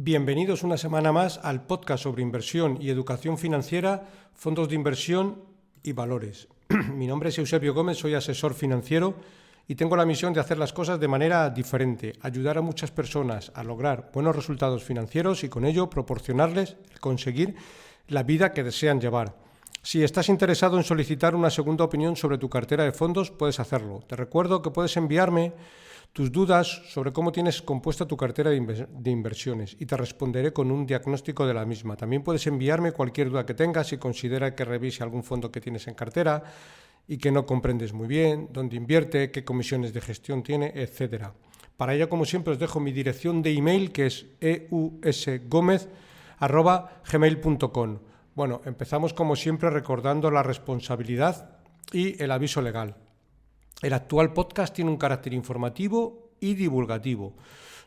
Bienvenidos una semana más al podcast sobre inversión y educación financiera, fondos de inversión y valores. Mi nombre es Eusebio Gómez, soy asesor financiero y tengo la misión de hacer las cosas de manera diferente, ayudar a muchas personas a lograr buenos resultados financieros y con ello proporcionarles conseguir la vida que desean llevar. Si estás interesado en solicitar una segunda opinión sobre tu cartera de fondos, puedes hacerlo. Te recuerdo que puedes enviarme tus dudas sobre cómo tienes compuesta tu cartera de inversiones y te responderé con un diagnóstico de la misma. También puedes enviarme cualquier duda que tengas si considera que revise algún fondo que tienes en cartera y que no comprendes muy bien, dónde invierte, qué comisiones de gestión tiene, etc. Para ello, como siempre, os dejo mi dirección de email, que es eusgomez@gmail.com. Bueno, empezamos como siempre recordando la responsabilidad y el aviso legal. El actual podcast tiene un carácter informativo y divulgativo.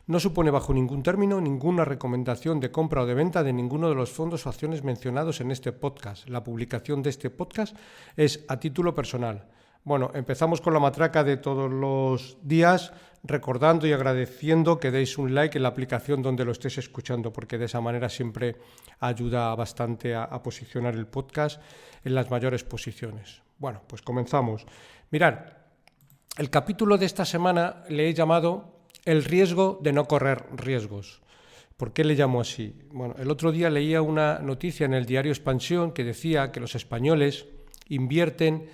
No supone bajo ningún término ninguna recomendación de compra o de venta de ninguno de los fondos o acciones mencionados en este podcast. La publicación de este podcast es a título personal. Bueno, empezamos con la matraca de todos los días, recordando y agradeciendo que deis un like en la aplicación donde lo estéis escuchando, porque de esa manera siempre ayuda bastante a posicionar el podcast en las mayores posiciones. Bueno, pues comenzamos. Mirad. El capítulo de esta semana le he llamado El riesgo de no correr riesgos. ¿Por qué le llamo así? Bueno, el otro día leía una noticia en el diario Expansión que decía que los españoles invierten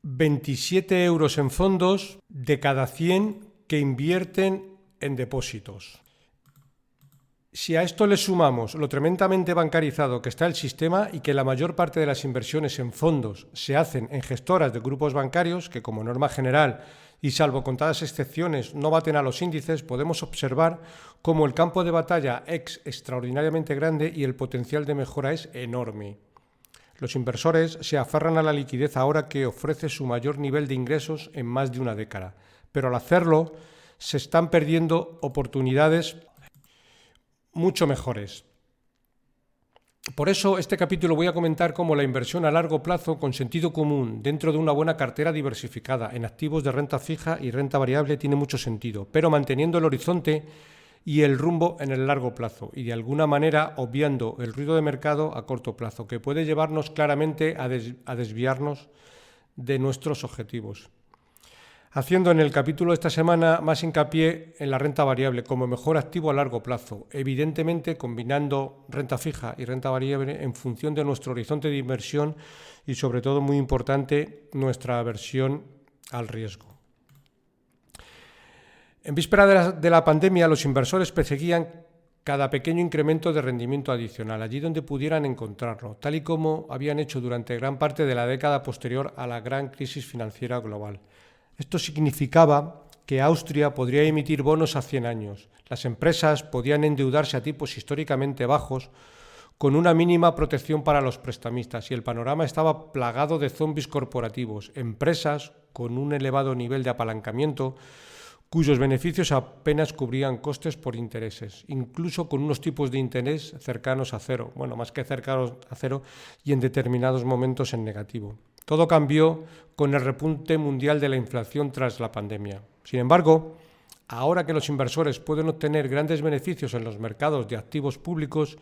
27 euros en fondos de cada 100 que invierten en depósitos. Si a esto le sumamos lo tremendamente bancarizado que está el sistema y que la mayor parte de las inversiones en fondos se hacen en gestoras de grupos bancarios que como norma general y salvo contadas excepciones no baten a los índices, podemos observar cómo el campo de batalla es extraordinariamente grande y el potencial de mejora es enorme. Los inversores se aferran a la liquidez ahora que ofrece su mayor nivel de ingresos en más de una década, pero al hacerlo se están perdiendo oportunidades mucho mejores. Por eso este capítulo voy a comentar cómo la inversión a largo plazo con sentido común dentro de una buena cartera diversificada en activos de renta fija y renta variable tiene mucho sentido, pero manteniendo el horizonte y el rumbo en el largo plazo y de alguna manera obviando el ruido de mercado a corto plazo que puede llevarnos claramente a desviarnos de nuestros objetivos. Haciendo en el capítulo de esta semana más hincapié en la renta variable como mejor activo a largo plazo, evidentemente combinando renta fija y renta variable en función de nuestro horizonte de inversión y sobre todo muy importante nuestra aversión al riesgo. En víspera de la pandemia los inversores perseguían cada pequeño incremento de rendimiento adicional, allí donde pudieran encontrarlo, tal y como habían hecho durante gran parte de la década posterior a la gran crisis financiera global. Esto significaba que Austria podría emitir bonos a 100 años. Las empresas podían endeudarse a tipos históricamente bajos con una mínima protección para los prestamistas y el panorama estaba plagado de zombies corporativos, empresas con un elevado nivel de apalancamiento cuyos beneficios apenas cubrían costes por intereses, incluso con unos tipos de interés cercanos a cero, bueno, más que cercanos a cero y en determinados momentos en negativo. Todo cambió con el repunte mundial de la inflación tras la pandemia. Sin embargo, ahora que los inversores pueden obtener grandes beneficios en los mercados de activos públicos,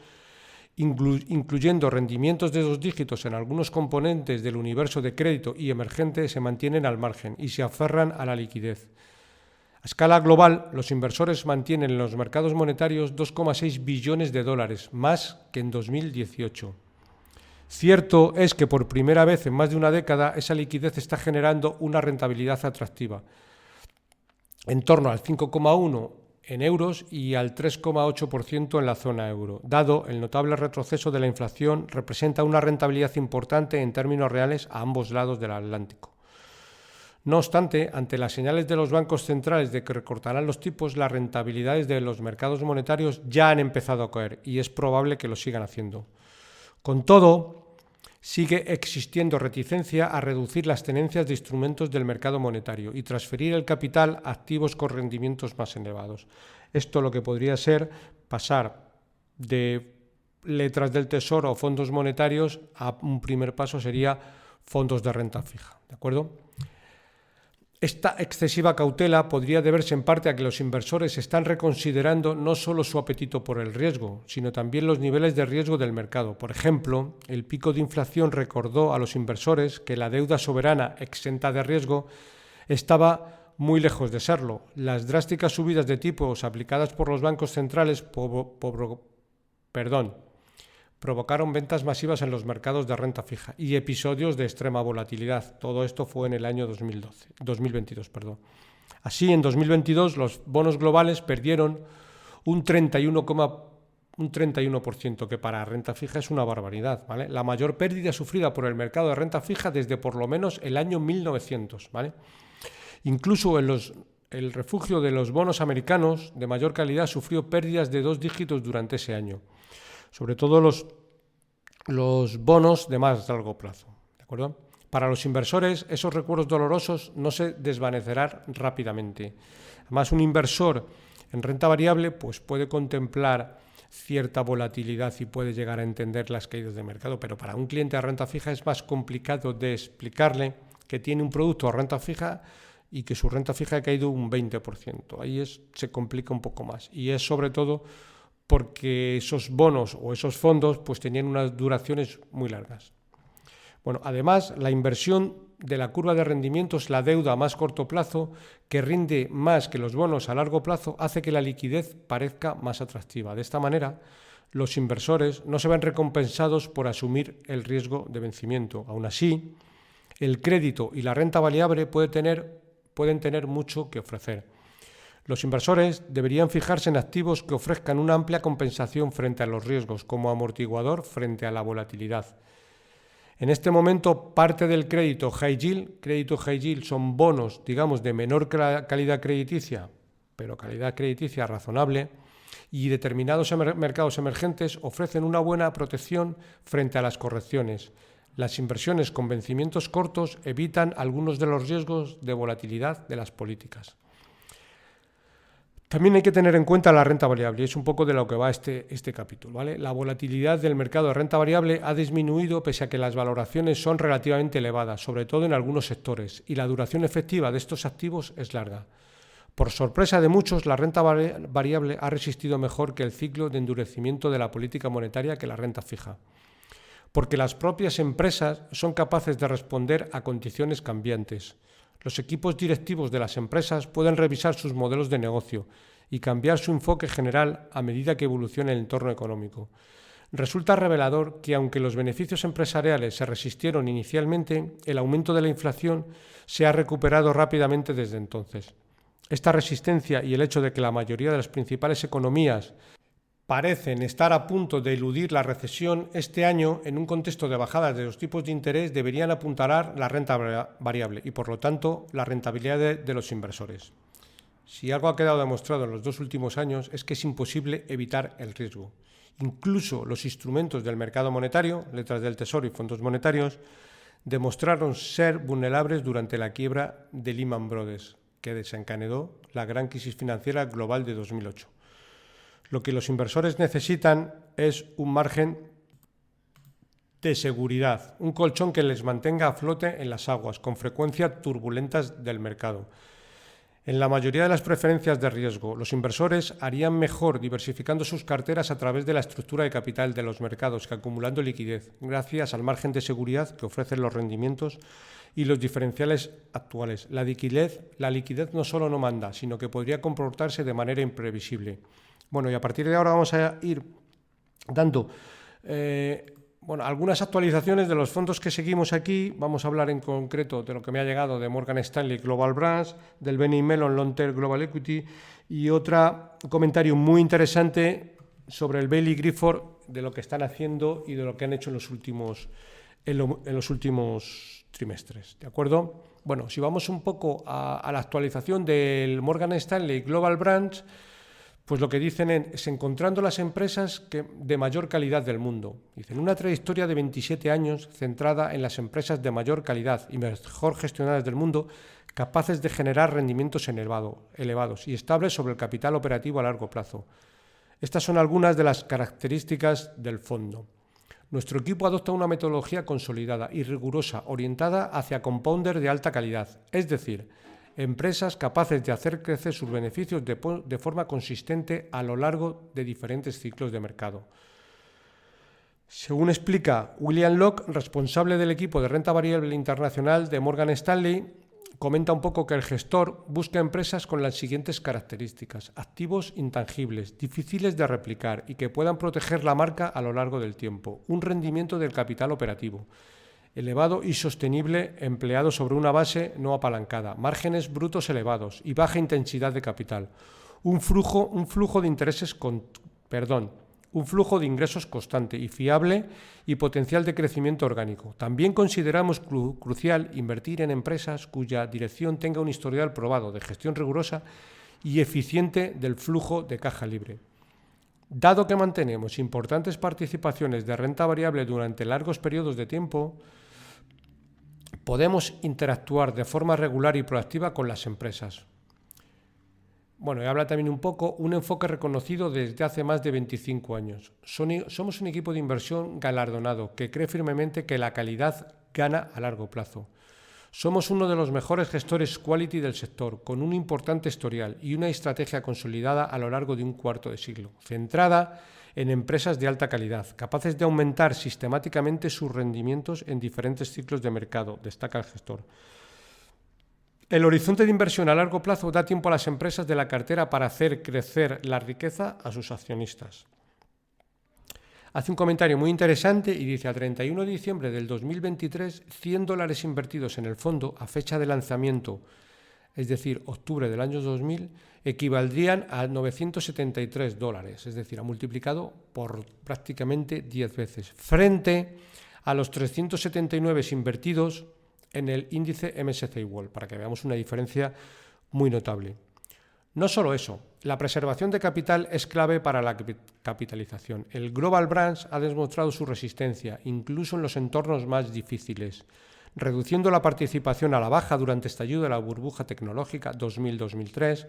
incluyendo rendimientos de 2 dígitos en algunos componentes del universo de crédito y emergente, se mantienen al margen y se aferran a la liquidez. A escala global, los inversores mantienen en los mercados monetarios 2,6 billones de dólares, más que en 2018. Cierto es que por primera vez en más de una década esa liquidez está generando una rentabilidad atractiva, en torno al 5,1% en euros y al 3,8% en la zona euro. Dado el notable retroceso de la inflación, representa una rentabilidad importante en términos reales a ambos lados del Atlántico. No obstante, ante las señales de los bancos centrales de que recortarán los tipos, las rentabilidades de los mercados monetarios ya han empezado a caer y es probable que lo sigan haciendo. Con todo, sigue existiendo reticencia a reducir las tenencias de instrumentos del mercado monetario y transferir el capital a activos con rendimientos más elevados. Esto lo que podría ser pasar de letras del tesoro o fondos monetarios a un primer paso sería fondos de renta fija, ¿de acuerdo? Esta excesiva cautela podría deberse en parte a que los inversores están reconsiderando no solo su apetito por el riesgo, sino también los niveles de riesgo del mercado. Por ejemplo, el pico de inflación recordó a los inversores que la deuda soberana exenta de riesgo estaba muy lejos de serlo. Las drásticas subidas de tipos aplicadas por los bancos centrales provocaron ventas masivas en los mercados de renta fija y episodios de extrema volatilidad. Todo esto fue en el año 2022. Así, en 2022 los bonos globales perdieron un 31%, que para renta fija es una barbaridad, ¿vale? La mayor pérdida sufrida por el mercado de renta fija desde por lo menos el año 1900, ¿vale? Incluso el refugio de los bonos americanos de mayor calidad sufrió pérdidas de 2 dígitos durante ese año. Sobre todo los bonos de más largo plazo, ¿de acuerdo? Para los inversores, esos recuerdos dolorosos no se desvanecerán rápidamente. Además, un inversor en renta variable pues puede contemplar cierta volatilidad y puede llegar a entender las caídas de mercado, pero para un cliente de renta fija es más complicado de explicarle que tiene un producto a renta fija y que su renta fija ha caído un 20%. Ahí se complica un poco más, y es sobre todo porque esos bonos o esos fondos pues tenían unas duraciones muy largas. Bueno, además, la inversión de la curva de rendimientos, la deuda a más corto plazo, que rinde más que los bonos a largo plazo, hace que la liquidez parezca más atractiva. De esta manera, los inversores no se ven recompensados por asumir el riesgo de vencimiento. Aún así, el crédito y la renta variable pueden tener mucho que ofrecer. Los inversores deberían fijarse en activos que ofrezcan una amplia compensación frente a los riesgos, como amortiguador frente a la volatilidad. En este momento, parte del crédito high yield son bonos, digamos, de menor calidad crediticia, pero calidad crediticia razonable, y determinados mercados emergentes ofrecen una buena protección frente a las correcciones. Las inversiones con vencimientos cortos evitan algunos de los riesgos de volatilidad de las políticas. También hay que tener en cuenta la renta variable, y es un poco de lo que va este capítulo, ¿vale? La volatilidad del mercado de renta variable ha disminuido pese a que las valoraciones son relativamente elevadas, sobre todo en algunos sectores, y la duración efectiva de estos activos es larga. Por sorpresa de muchos, la renta variable ha resistido mejor que el ciclo de endurecimiento de la política monetaria que la renta fija, porque las propias empresas son capaces de responder a condiciones cambiantes. Los equipos directivos de las empresas pueden revisar sus modelos de negocio y cambiar su enfoque general a medida que evolucione el entorno económico. Resulta revelador que, aunque los beneficios empresariales se resistieron inicialmente, el aumento de la inflación se ha recuperado rápidamente desde entonces. Esta resistencia y el hecho de que la mayoría de las principales economías parecen estar a punto de eludir la recesión este año, en un contexto de bajadas de los tipos de interés, deberían apuntalar la renta variable y, por lo tanto, la rentabilidad de los inversores. Si algo ha quedado demostrado en los 2 últimos años es que es imposible evitar el riesgo. Incluso los instrumentos del mercado monetario, letras del Tesoro y fondos monetarios, demostraron ser vulnerables durante la quiebra de Lehman Brothers, que desencadenó la gran crisis financiera global de 2008. Lo que los inversores necesitan es un margen de seguridad, un colchón que les mantenga a flote en las aguas con frecuencia turbulentas del mercado. En la mayoría de las preferencias de riesgo, los inversores harían mejor diversificando sus carteras a través de la estructura de capital de los mercados que acumulando liquidez, gracias al margen de seguridad que ofrecen los rendimientos y los diferenciales actuales. La liquidez no solo no manda, sino que podría comportarse de manera imprevisible. Bueno, y a partir de ahora vamos a ir dando algunas actualizaciones de los fondos que seguimos aquí. Vamos a hablar en concreto de lo que me ha llegado de Morgan Stanley Global Brands, del Bain & Mellon Long Term Global Equity y un comentario muy interesante sobre el Baillie Gifford, de lo que están haciendo y de lo que han hecho en los últimos trimestres. ¿De acuerdo? Bueno, si vamos un poco a la actualización del Morgan Stanley Global Brands, pues lo que dicen es encontrando las empresas de mayor calidad del mundo. Dicen una trayectoria de 27 años centrada en las empresas de mayor calidad y mejor gestionadas del mundo, capaces de generar rendimientos elevados y estables sobre el capital operativo a largo plazo. Estas son algunas de las características del fondo. Nuestro equipo adopta una metodología consolidada y rigurosa orientada hacia compounder de alta calidad, es decir, empresas capaces de hacer crecer sus beneficios de forma consistente a lo largo de diferentes ciclos de mercado. Según explica William Locke, responsable del equipo de renta variable internacional de Morgan Stanley, comenta un poco que el gestor busca empresas con las siguientes características: activos intangibles, difíciles de replicar y que puedan proteger la marca a lo largo del tiempo, un rendimiento del capital operativo elevado y sostenible empleado sobre una base no apalancada, márgenes brutos elevados y baja intensidad de capital, un flujo de ingresos constante y fiable y potencial de crecimiento orgánico. También consideramos crucial invertir en empresas cuya dirección tenga un historial probado de gestión rigurosa y eficiente del flujo de caja libre. Dado que mantenemos importantes participaciones de renta variable durante largos periodos de tiempo, podemos interactuar de forma regular y proactiva con las empresas. Bueno, y habla también un poco un enfoque reconocido desde hace más de 25 años. Somos un equipo de inversión galardonado que cree firmemente que la calidad gana a largo plazo. Somos uno de los mejores gestores quality del sector, con un importante historial y una estrategia consolidada a lo largo de un cuarto de siglo, centrada en empresas de alta calidad, capaces de aumentar sistemáticamente sus rendimientos en diferentes ciclos de mercado, destaca el gestor. El horizonte de inversión a largo plazo da tiempo a las empresas de la cartera para hacer crecer la riqueza a sus accionistas. Hace un comentario muy interesante y dice: a 31 de diciembre del 2023, $100 invertidos en el fondo a fecha de lanzamiento, es decir, octubre del año 2000, equivaldrían a $973, es decir, ha multiplicado por prácticamente 10 veces, frente a los 379 invertidos en el índice MSCI World, para que veamos una diferencia muy notable. No solo eso, la preservación de capital es clave para la capitalización. El Global Brands ha demostrado su resistencia, incluso en los entornos más difíciles, reduciendo la participación a la baja durante el estallido de la burbuja tecnológica 2000-2003,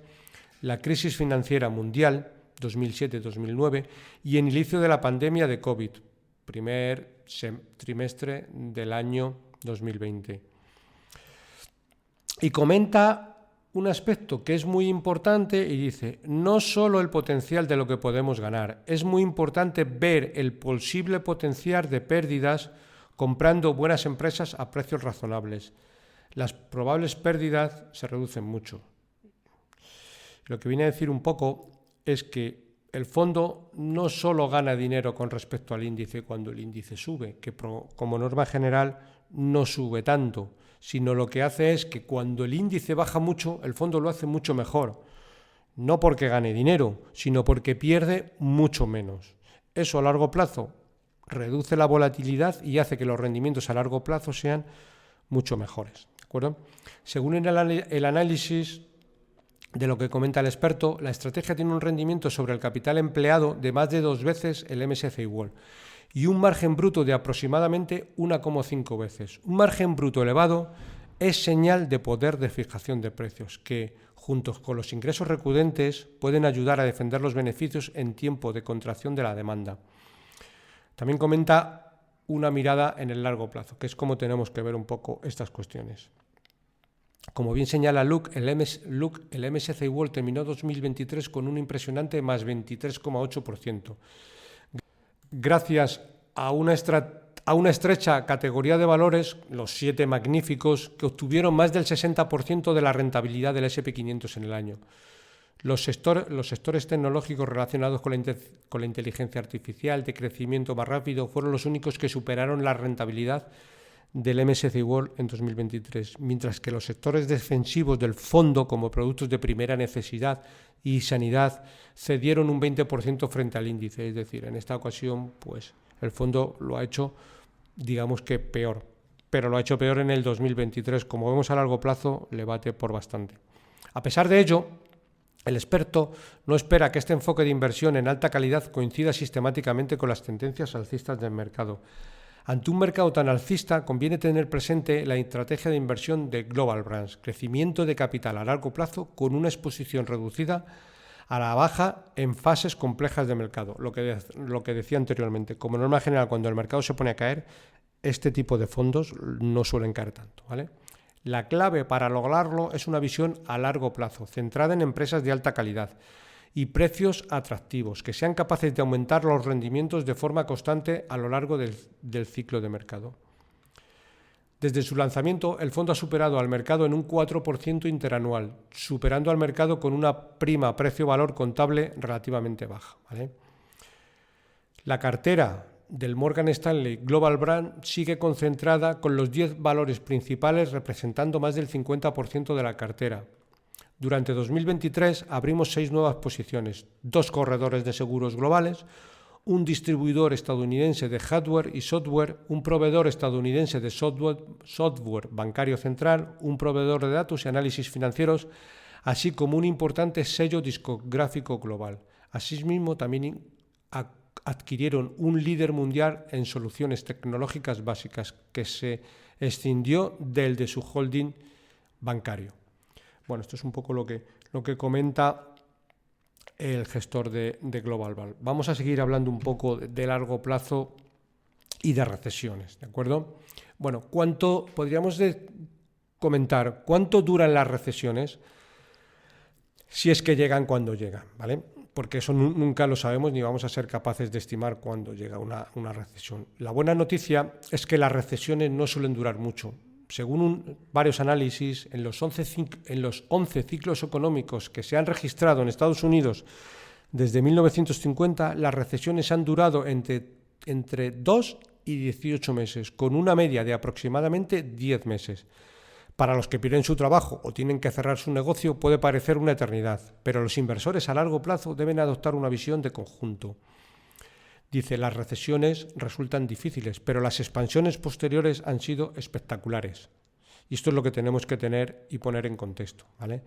la crisis financiera mundial 2007-2009 y el inicio de la pandemia de COVID, primer trimestre del año 2020. Y comenta un aspecto que es muy importante y dice: no solo el potencial de lo que podemos ganar, es muy importante ver el posible potencial de pérdidas comprando buenas empresas a precios razonables. Las probables pérdidas se reducen mucho. Lo que viene a decir un poco es que el fondo no solo gana dinero con respecto al índice cuando el índice sube, que como norma general no sube tanto, sino lo que hace es que cuando el índice baja mucho, el fondo lo hace mucho mejor. No porque gane dinero, sino porque pierde mucho menos. Eso a largo plazo reduce la volatilidad y hace que los rendimientos a largo plazo sean mucho mejores. ¿De acuerdo? Según el análisis de lo que comenta el experto, la estrategia tiene un rendimiento sobre el capital empleado de más de 2 veces el MSCI World y un margen bruto de aproximadamente 1,5 veces. Un margen bruto elevado es señal de poder de fijación de precios que, junto con los ingresos recurrentes, pueden ayudar a defender los beneficios en tiempo de contracción de la demanda. También comenta una mirada en el largo plazo, que es como tenemos que ver un poco estas cuestiones. Como bien señala Luke, el MSCI World terminó 2023 con un impresionante más 23,8%. Gracias a una estrecha categoría de valores, los 7 magníficos, que obtuvieron más del 60% de la rentabilidad del S&P 500 en el año. Los sectores tecnológicos relacionados con la inteligencia artificial de crecimiento más rápido fueron los únicos que superaron la rentabilidad del MSCI World en 2023, mientras que los sectores defensivos del fondo, como productos de primera necesidad y sanidad, cedieron un 20% frente al índice. Es decir, en esta ocasión, pues el fondo lo ha hecho, digamos que peor, pero lo ha hecho peor en el 2023. Como vemos a largo plazo, le bate por bastante. A pesar de ello, el experto no espera que este enfoque de inversión en alta calidad coincida sistemáticamente con las tendencias alcistas del mercado. Ante un mercado tan alcista, conviene tener presente la estrategia de inversión de Global Brands, crecimiento de capital a largo plazo con una exposición reducida a la baja en fases complejas de mercado. Lo que decía anteriormente, como norma general, cuando el mercado se pone a caer, este tipo de fondos no suelen caer tanto, ¿vale? La clave para lograrlo es una visión a largo plazo, centrada en empresas de alta calidad y precios atractivos, que sean capaces de aumentar los rendimientos de forma constante a lo largo del ciclo de mercado. Desde su lanzamiento, el fondo ha superado al mercado en un 4% interanual, superando al mercado con una prima precio-valor contable relativamente baja, ¿vale? La cartera del Morgan Stanley Global Brand sigue concentrada con los 10 valores principales representando más del 50% de la cartera. Durante 2023 abrimos 6 nuevas posiciones, 2 corredores de seguros globales, un distribuidor estadounidense de hardware y software, un proveedor estadounidense de software bancario central, un proveedor de datos y análisis financieros, así como un importante sello discográfico global. Asimismo, también adquirieron un líder mundial en soluciones tecnológicas básicas que se escindió del de su holding bancario. Bueno, esto es un poco lo que comenta el gestor de Global Val. Vamos a seguir hablando un poco de largo plazo y de recesiones, ¿de acuerdo? Bueno, podríamos comentar cuánto duran las recesiones, si es que llegan cuando llegan, ¿vale? Porque eso nunca lo sabemos ni vamos a ser capaces de estimar cuándo llega una recesión. La buena noticia es que las recesiones no suelen durar mucho. Según varios análisis, en los 11 ciclos económicos que se han registrado en Estados Unidos desde 1950, las recesiones han durado entre 2 y 18 meses, con una media de aproximadamente 10 meses. Para los que pierden su trabajo o tienen que cerrar su negocio puede parecer una eternidad, pero los inversores a largo plazo deben adoptar una visión de conjunto. Dice, las recesiones resultan difíciles, pero las expansiones posteriores han sido espectaculares. Y esto es lo que tenemos que tener y poner en contexto, ¿vale?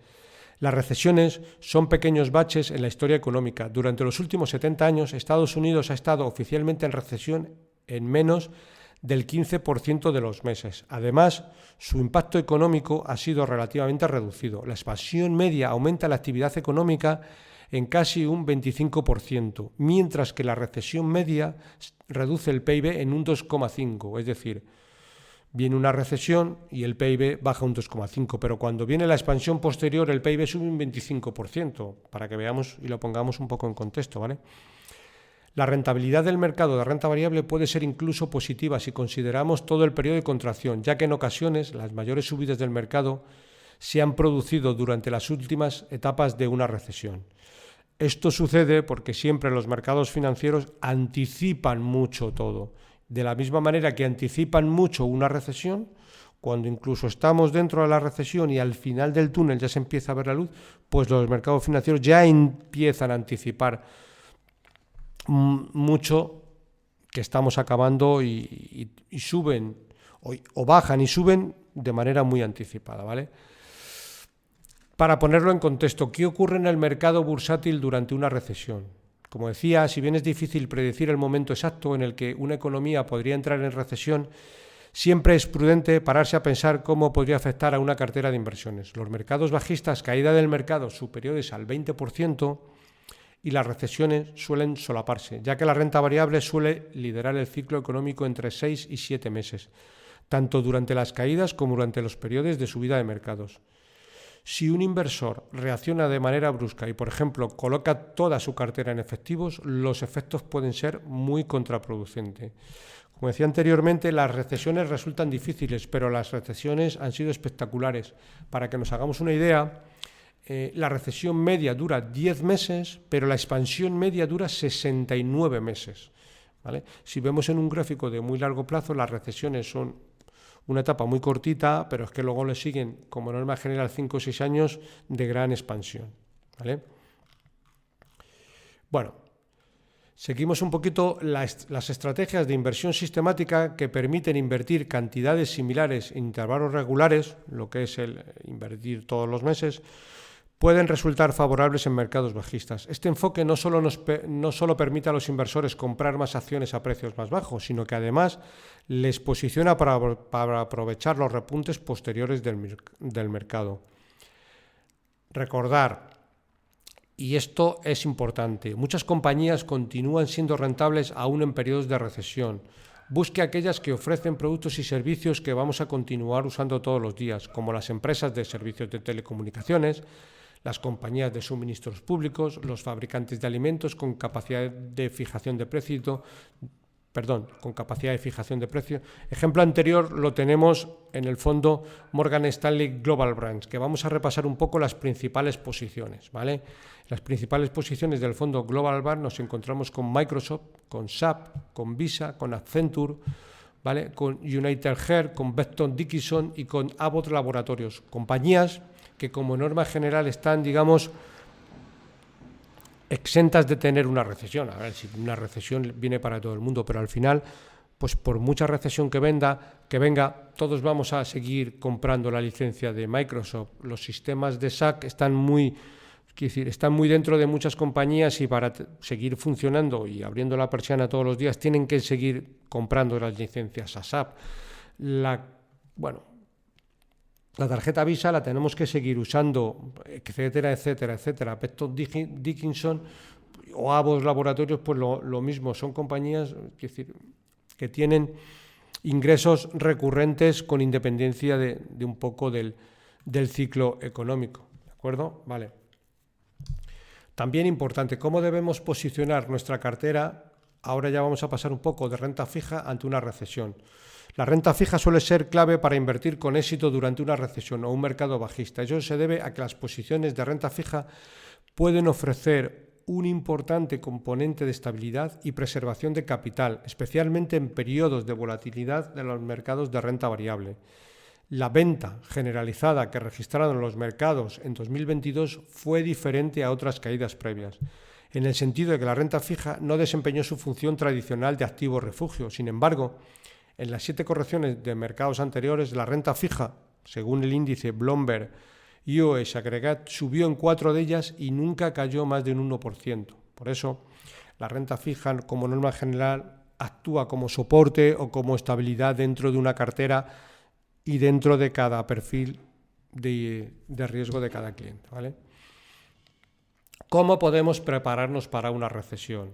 Las recesiones son pequeños baches en la historia económica. Durante los últimos 70 años, Estados Unidos ha estado oficialmente en recesión en menos del 15% de los meses. Además, su impacto económico ha sido relativamente reducido. La expansión media aumenta la actividad económica en casi un 25%, mientras que la recesión media reduce el PIB en un 2,5%. Es decir, viene una recesión y el PIB baja un 2,5%, pero cuando viene la expansión posterior el PIB sube un 25%, para que veamos y lo pongamos un poco en contexto, ¿vale? La rentabilidad del mercado de renta variable puede ser incluso positiva si consideramos todo el periodo de contracción, ya que en ocasiones las mayores subidas del mercado se han producido durante las últimas etapas de una recesión. Esto sucede porque siempre los mercados financieros anticipan mucho todo. De la misma manera que anticipan mucho una recesión, cuando incluso estamos dentro de la recesión y al final del túnel ya se empieza a ver la luz, pues los mercados financieros ya empiezan a anticipar mucho que estamos acabando y suben o bajan y suben de manera muy anticipada, ¿vale? Para ponerlo en contexto, ¿qué ocurre en el mercado bursátil durante una recesión? Como decía, si bien es difícil predecir el momento exacto en el que una economía podría entrar en recesión, siempre es prudente pararse a pensar cómo podría afectar a una cartera de inversiones. Los mercados bajistas, caída del mercado superiores al 20%, y las recesiones suelen solaparse, ya que la renta variable suele liderar el ciclo económico entre 6 y 7 meses, tanto durante las caídas como durante los periodos de subida de mercados. Si un inversor reacciona de manera brusca y, por ejemplo, coloca toda su cartera en efectivos, los efectos pueden ser muy contraproducentes. Como decía anteriormente, las recesiones resultan difíciles, pero las recesiones han sido espectaculares. Para que nos hagamos una idea, la recesión media dura 10 meses, pero la expansión media dura 69 meses, ¿vale? Si vemos en un gráfico de muy largo plazo, las recesiones son una etapa muy cortita, pero es que luego le siguen, como norma general, 5 o 6 años de gran expansión, ¿vale? Bueno, seguimos un poquito las estrategias de inversión sistemática que permiten invertir cantidades similares en intervalos regulares, lo que es el invertir todos los meses, pueden resultar favorables en mercados bajistas. Este enfoque no solo permite a los inversores comprar más acciones a precios más bajos, sino que además les posiciona para aprovechar los repuntes posteriores del mercado. Recordar, y esto es importante, muchas compañías continúan siendo rentables aún en periodos de recesión. Busque aquellas que ofrecen productos y servicios que vamos a continuar usando todos los días, como las empresas de servicios de telecomunicaciones, las compañías de suministros públicos, los fabricantes de alimentos con capacidad de fijación de precio. Ejemplo anterior lo tenemos en el fondo Morgan Stanley Global Brands, que vamos a repasar un poco las principales posiciones, ¿vale? Las principales posiciones del fondo Global Brands nos encontramos con Microsoft, con SAP, con Visa, con Accenture, ¿vale? Con United Health, con Becton Dickinson y con Abbott Laboratorios, compañías que como norma general están, digamos, exentas de tener una recesión. A ver, si una recesión viene para todo el mundo, pero al final, pues por mucha recesión que venga, todos vamos a seguir comprando la licencia de Microsoft. Los sistemas de SAC están muy dentro de muchas compañías y para seguir funcionando y abriendo la persiana todos los días tienen que seguir comprando las licencias a SAP. La tarjeta Visa la tenemos que seguir usando, etcétera. Becton Dickinson o Abbott Laboratorios, pues lo mismo, son compañías que tienen ingresos recurrentes con independencia de un poco del ciclo económico, ¿de acuerdo? Vale. También importante, ¿cómo debemos posicionar nuestra cartera? Ahora ya vamos a pasar un poco de renta fija ante una recesión. La renta fija suele ser clave para invertir con éxito durante una recesión o un mercado bajista. Ello se debe a que las posiciones de renta fija pueden ofrecer un importante componente de estabilidad y preservación de capital, especialmente en periodos de volatilidad de los mercados de renta variable. La venta generalizada que registraron los mercados en 2022 fue diferente a otras caídas previas, en el sentido de que la renta fija no desempeñó su función tradicional de activo refugio. Sin embargo, en las 7 correcciones de mercados anteriores, la renta fija, según el índice Bloomberg US Aggregate, subió en 4 de ellas y nunca cayó más de un 1%. Por eso, la renta fija, como norma general, actúa como soporte o como estabilidad dentro de una cartera y dentro de cada perfil de riesgo de cada cliente, ¿vale? ¿Cómo podemos prepararnos para una recesión?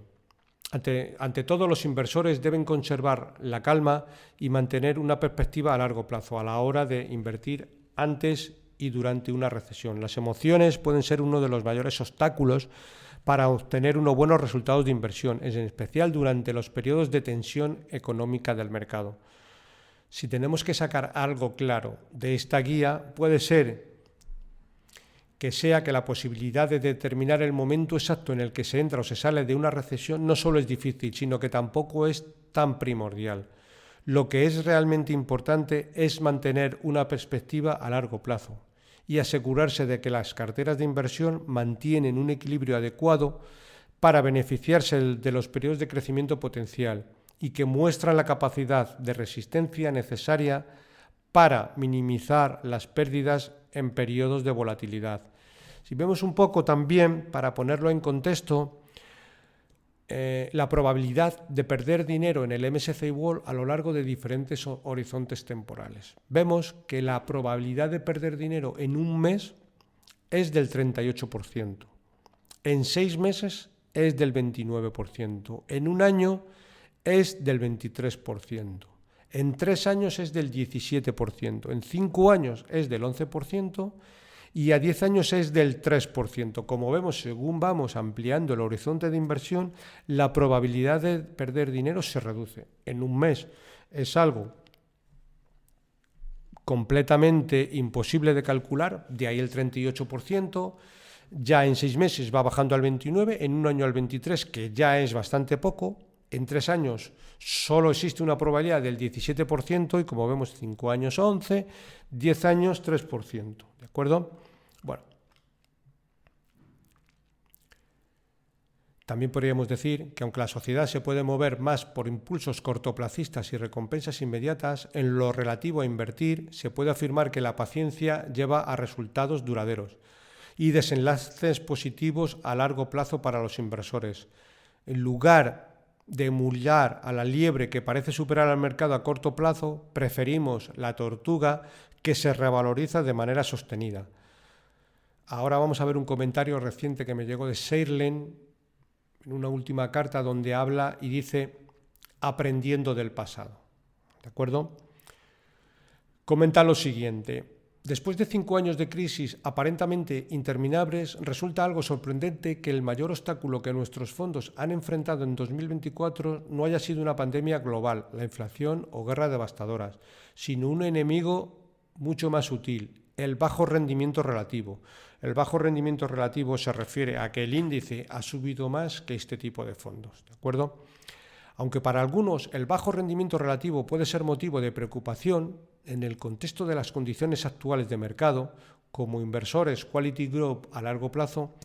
Ante todo, los inversores deben conservar la calma y mantener una perspectiva a largo plazo a la hora de invertir antes y durante una recesión. Las emociones pueden ser uno de los mayores obstáculos para obtener unos buenos resultados de inversión, en especial durante los periodos de tensión económica del mercado. Si tenemos que sacar algo claro de esta guía, puede ser que la posibilidad de determinar el momento exacto en el que se entra o se sale de una recesión no solo es difícil, sino que tampoco es tan primordial. Lo que es realmente importante es mantener una perspectiva a largo plazo y asegurarse de que las carteras de inversión mantienen un equilibrio adecuado para beneficiarse de los periodos de crecimiento potencial y que muestran la capacidad de resistencia necesaria para minimizar las pérdidas en periodos de volatilidad. Si vemos un poco también, para ponerlo en contexto, la probabilidad de perder dinero en el MSCI World a lo largo de diferentes horizontes temporales. Vemos que la probabilidad de perder dinero en un mes es del 38%, en 6 meses es del 29%, en un año es del 23%, en 3 años es del 17%, en 5 años es del 11%, y a 10 años es del 3%. Como vemos, según vamos ampliando el horizonte de inversión, la probabilidad de perder dinero se reduce. En un mes es algo completamente imposible de calcular, de ahí el 38%, ya en 6 meses va bajando al 29%, en un año al 23%, que ya es bastante poco, en 3 años solo existe una probabilidad del 17% y como vemos 5 años 11%, 10 años 3%, ¿de acuerdo? Bueno, también podríamos decir que aunque la sociedad se puede mover más por impulsos cortoplacistas y recompensas inmediatas, en lo relativo a invertir se puede afirmar que la paciencia lleva a resultados duraderos y desenlaces positivos a largo plazo para los inversores. En lugar de emullar a la liebre que parece superar al mercado a corto plazo, preferimos la tortuga que se revaloriza de manera sostenida. Ahora vamos a ver un comentario reciente que me llegó de Seirlen en una última carta donde habla y dice: aprendiendo del pasado. ¿De acuerdo? Comenta lo siguiente. Después de 5 años de crisis aparentemente interminables, resulta algo sorprendente que el mayor obstáculo que nuestros fondos han enfrentado en 2024 no haya sido una pandemia global, la inflación o guerras devastadoras, sino un enemigo mucho más sutil, el bajo rendimiento relativo. El bajo rendimiento relativo se refiere a que el índice ha subido más que este tipo de fondos, ¿de acuerdo? Aunque para algunos el bajo rendimiento relativo puede ser motivo de preocupación, en el contexto de las condiciones actuales de mercado, como inversores quality growth a largo plazo,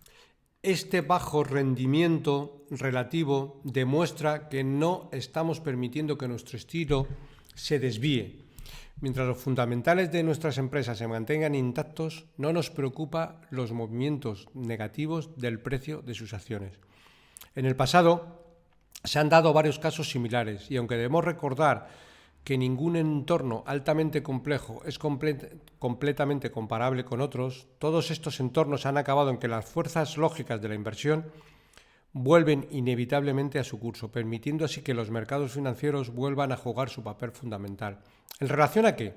este bajo rendimiento relativo demuestra que no estamos permitiendo que nuestro estilo se desvíe. Mientras los fundamentales de nuestras empresas se mantengan intactos, no nos preocupa los movimientos negativos del precio de sus acciones. En el pasado se han dado varios casos similares y aunque debemos recordar que ningún entorno altamente complejo es completamente comparable con otros, todos estos entornos han acabado en que las fuerzas lógicas de la inversión vuelven inevitablemente a su curso, permitiendo así que los mercados financieros vuelvan a jugar su papel fundamental. ¿En relación a qué?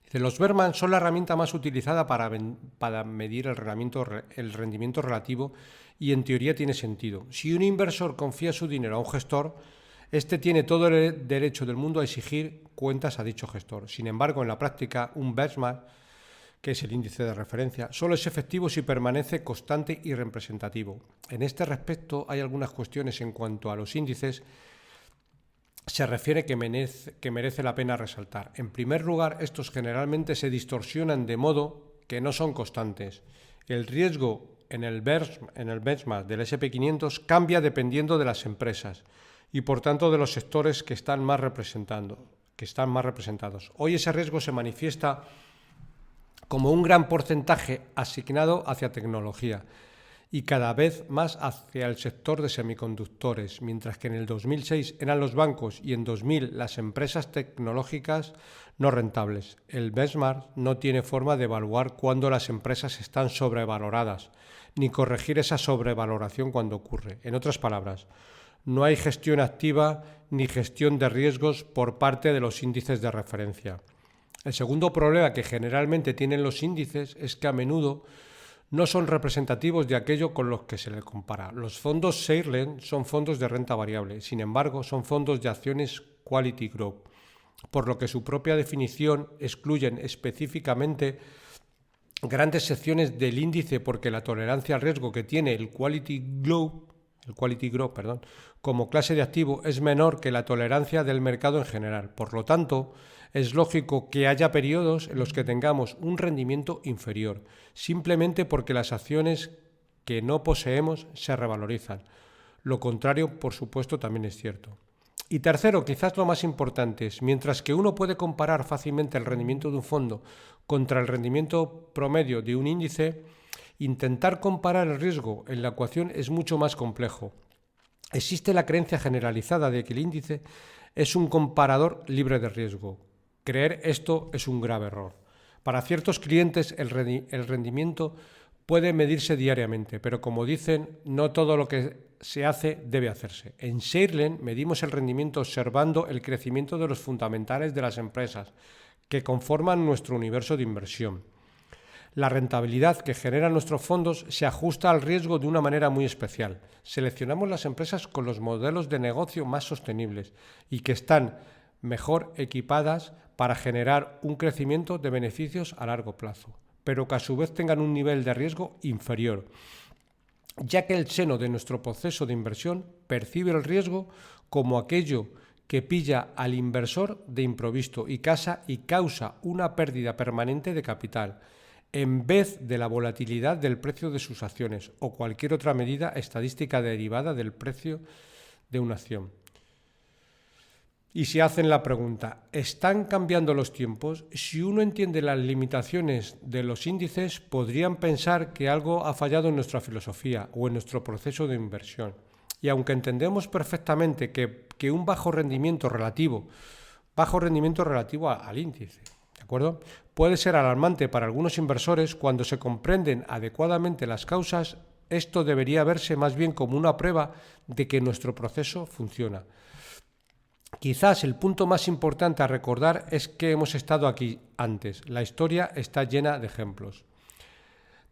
Dice, los Berman son la herramienta más utilizada para medir el rendimiento relativo y en teoría tiene sentido. Si un inversor confía su dinero a un gestor, este tiene todo el derecho del mundo a exigir cuentas a dicho gestor. Sin embargo, en la práctica, un benchmark, que es el índice de referencia, solo es efectivo si permanece constante y representativo. En este respecto, hay algunas cuestiones en cuanto a los índices se refiere que merece la pena resaltar. En primer lugar, estos generalmente se distorsionan de modo que no son constantes. El riesgo en el benchmark del S&P 500 cambia dependiendo de las empresas y por tanto de los sectores que están más representados. Hoy ese riesgo se manifiesta como un gran porcentaje asignado hacia tecnología y cada vez más hacia el sector de semiconductores, mientras que en el 2006 eran los bancos y en 2000 las empresas tecnológicas no rentables. El benchmark no tiene forma de evaluar cuándo las empresas están sobrevaloradas, ni corregir esa sobrevaloración cuando ocurre. En otras palabras, no hay gestión activa ni gestión de riesgos por parte de los índices de referencia. El segundo problema que generalmente tienen los índices es que a menudo no son representativos de aquello con los que se les compara. Los fondos Share son fondos de renta variable, sin embargo, son fondos de acciones Quality Growth, por lo que su propia definición excluyen específicamente grandes secciones del índice porque la tolerancia al riesgo que tiene el Quality Growth, como clase de activo es menor que la tolerancia del mercado en general. Por lo tanto, es lógico que haya periodos en los que tengamos un rendimiento inferior, simplemente porque las acciones que no poseemos se revalorizan. Lo contrario, por supuesto, también es cierto. Y tercero, quizás lo más importante es, mientras que uno puede comparar fácilmente el rendimiento de un fondo contra el rendimiento promedio de un índice, intentar comparar el riesgo en la ecuación es mucho más complejo. Existe la creencia generalizada de que el índice es un comparador libre de riesgo. Creer esto es un grave error. Para ciertos clientes el rendimiento puede medirse diariamente, pero como dicen, no todo lo que se hace debe hacerse. En Share medimos el rendimiento observando el crecimiento de los fundamentales de las empresas que conforman nuestro universo de inversión. La rentabilidad que generan nuestros fondos se ajusta al riesgo de una manera muy especial. Seleccionamos las empresas con los modelos de negocio más sostenibles y que están mejor equipadas para generar un crecimiento de beneficios a largo plazo, pero que a su vez tengan un nivel de riesgo inferior, ya que el seno de nuestro proceso de inversión percibe el riesgo como aquello que pilla al inversor de improviso y causa una pérdida permanente de capital, en vez de la volatilidad del precio de sus acciones o cualquier otra medida estadística derivada del precio de una acción. Y si hacen la pregunta, ¿están cambiando los tiempos? Si uno entiende las limitaciones de los índices, podrían pensar que algo ha fallado en nuestra filosofía o en nuestro proceso de inversión. Y aunque entendemos perfectamente que un bajo rendimiento relativo al índice, ¿de acuerdo?, puede ser alarmante para algunos inversores, cuando se comprenden adecuadamente las causas, Esto debería verse más bien como una prueba de que nuestro proceso funciona. Quizás el punto más importante a recordar es que hemos estado aquí antes. La historia está llena de ejemplos.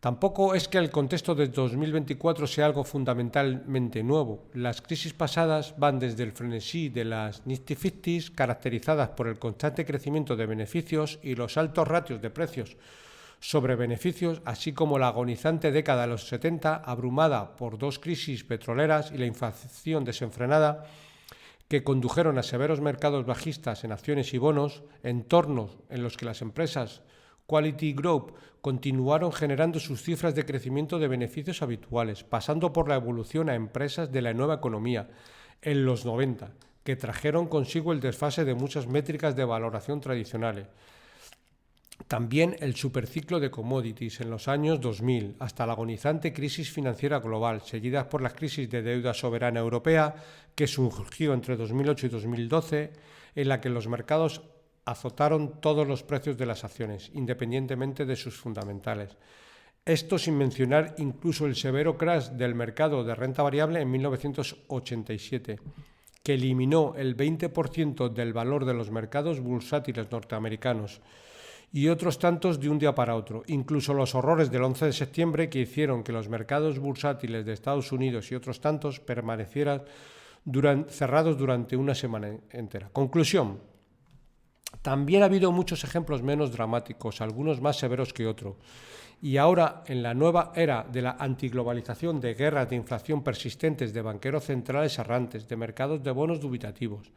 Tampoco es que el contexto de 2024 sea algo fundamentalmente nuevo. Las crisis pasadas van desde el frenesí de las Nifty 50s, caracterizadas por el constante crecimiento de beneficios y los altos ratios de precios sobre beneficios, así como la agonizante década de los 70, abrumada por dos crisis petroleras y la inflación desenfrenada, que condujeron a severos mercados bajistas en acciones y bonos, entornos en los que las empresas Quality Growth continuaron generando sus cifras de crecimiento de beneficios habituales, pasando por la evolución a empresas de la nueva economía en los 90, que trajeron consigo el desfase de muchas métricas de valoración tradicionales. También el superciclo de commodities en los años 2000, hasta la agonizante crisis financiera global, seguidas por la crisis de deuda soberana europea que surgió entre 2008 y 2012, en la que los mercados azotaron todos los precios de las acciones, independientemente de sus fundamentales. Esto sin mencionar incluso el severo crash del mercado de renta variable en 1987, que eliminó el 20% del valor de los mercados bursátiles norteamericanos, y otros tantos de un día para otro, incluso los horrores del 11 de septiembre que hicieron que los mercados bursátiles de Estados Unidos y otros tantos permanecieran cerrados durante una semana entera. Conclusión. También ha habido muchos ejemplos menos dramáticos, algunos más severos que otros. Y ahora, en la nueva era de la antiglobalización, de guerras de inflación persistentes, de banqueros centrales errantes, de mercados de bonos dubitativos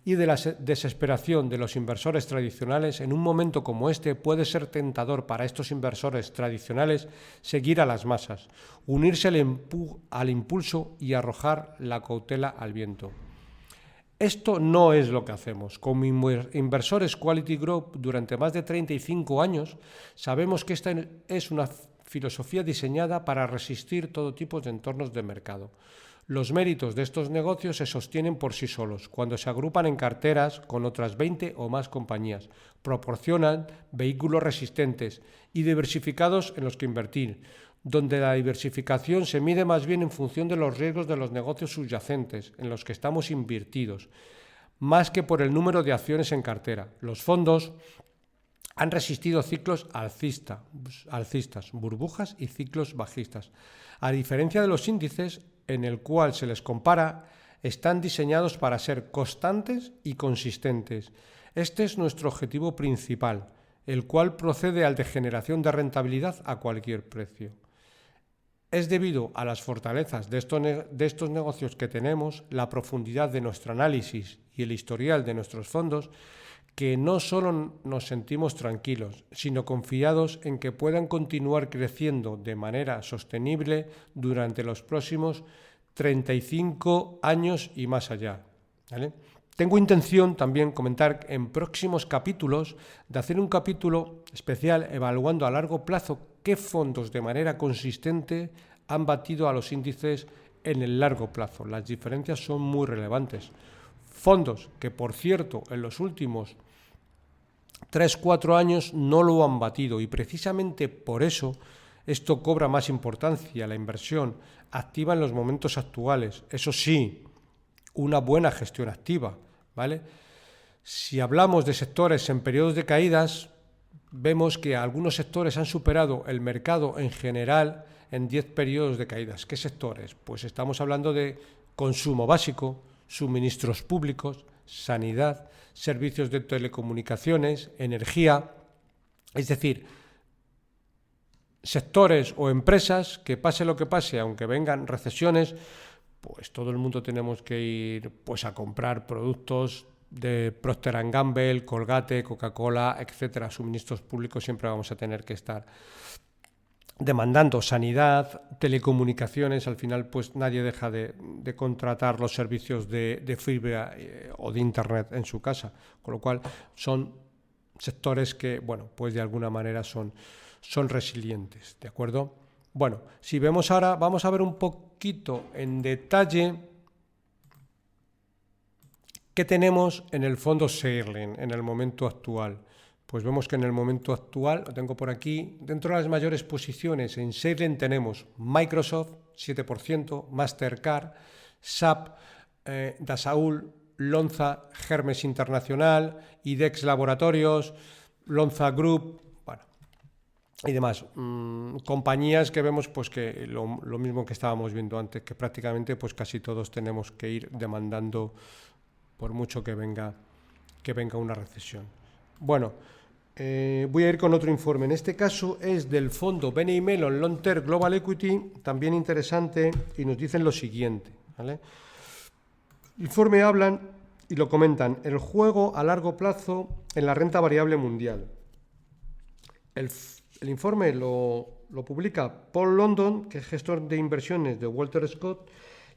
y de la desesperación de los inversores tradicionales, en un momento como este puede ser tentador para estos inversores tradicionales seguir a las masas, unirse al impulso y arrojar la cautela al viento. Esto no es lo que hacemos. Como inversores Quality Growth durante más de 35 años, sabemos que esta es una filosofía diseñada para resistir todo tipo de entornos de mercado. Los méritos de estos negocios se sostienen por sí solos, cuando se agrupan en carteras con otras 20 o más compañías, proporcionan vehículos resistentes y diversificados en los que invertir, donde la diversificación se mide más bien en función de los riesgos de los negocios subyacentes en los que estamos invertidos, más que por el número de acciones en cartera. Los fondos han resistido ciclos alcistas, burbujas y ciclos bajistas. A diferencia de los índices, en el cual se les compara, están diseñados para ser constantes y consistentes. Este es nuestro objetivo principal, el cual procede al de generación de rentabilidad a cualquier precio. Es debido a las fortalezas de estos negocios que tenemos, la profundidad de nuestro análisis y el historial de nuestros fondos, que no solo nos sentimos tranquilos, sino confiados en que puedan continuar creciendo de manera sostenible durante los próximos 35 años y más allá. ¿Vale? Tengo intención también comentar en próximos capítulos de hacer un capítulo especial evaluando a largo plazo qué fondos de manera consistente han batido a los índices en el largo plazo. Las diferencias son muy relevantes. Fondos que, por cierto, en los últimos 3-4 años no lo han batido, y precisamente por eso esto cobra más importancia, la inversión activa en los momentos actuales. Eso sí, una buena gestión activa, ¿vale? Si hablamos de sectores en periodos de caídas, vemos que algunos sectores han superado el mercado en general en 10 periodos de caídas. ¿Qué sectores? Pues estamos hablando de consumo básico, suministros públicos, sanidad, servicios de telecomunicaciones, energía, es decir, sectores o empresas que pase lo que pase, aunque vengan recesiones, pues todo el mundo tenemos que ir pues a comprar productos de Procter & Gamble, Colgate, Coca-Cola, etcétera. Suministros públicos siempre vamos a tener que estar demandando. Sanidad, telecomunicaciones, al final pues nadie deja de contratar los servicios de fibra o de internet en su casa, con lo cual son sectores que, bueno, pues de alguna manera son resilientes, ¿de acuerdo? Bueno, si vemos ahora, vamos a ver un poquito en detalle qué tenemos en el fondo Shearling en el momento actual. pues vemos que en el momento actual, lo tengo por aquí, dentro de las mayores posiciones en Seilen tenemos Microsoft, 7%, Mastercard, SAP, Dassault, Lonza, Hermes Internacional, IDEX Laboratorios, Lonza Group, bueno, y demás. Compañías que vemos pues que lo mismo que estábamos viendo antes, que prácticamente pues casi todos tenemos que ir demandando por mucho que venga una recesión. Bueno, voy a ir con otro informe. En este caso es del fondo BNY Mellon Long Term Global Equity, también interesante, y nos dicen lo siguiente, ¿vale? El informe hablan y lo comentan, el juego a largo plazo en la renta variable mundial. El informe lo publica Paul London, que es gestor de inversiones de Walter Scott,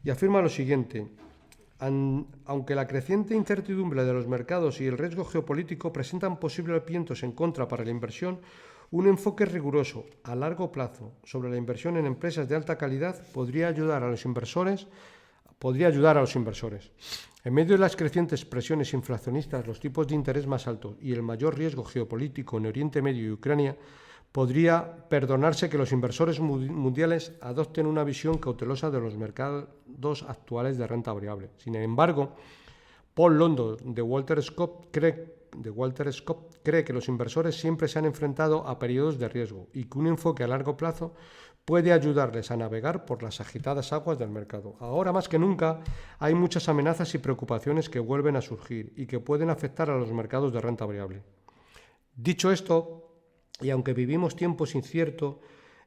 y afirma lo siguiente. Aunque la creciente incertidumbre de los mercados y el riesgo geopolítico presentan posibles vientos en contra para la inversión, un enfoque riguroso a largo plazo sobre la inversión en empresas de alta calidad podría ayudar a los inversores. En medio de las crecientes presiones inflacionistas, los tipos de interés más altos y el mayor riesgo geopolítico en Oriente Medio y Ucrania, podría perdonarse que los inversores mundiales adopten una visión cautelosa de los mercados actuales de renta variable. Sin embargo, Paul London de Walter Scott cree que los inversores siempre se han enfrentado a periodos de riesgo y que un enfoque a largo plazo puede ayudarles a navegar por las agitadas aguas del mercado. Ahora más que nunca hay muchas amenazas y preocupaciones que vuelven a surgir y que pueden afectar a los mercados de renta variable. Dicho esto, y aunque vivimos tiempos inciertos,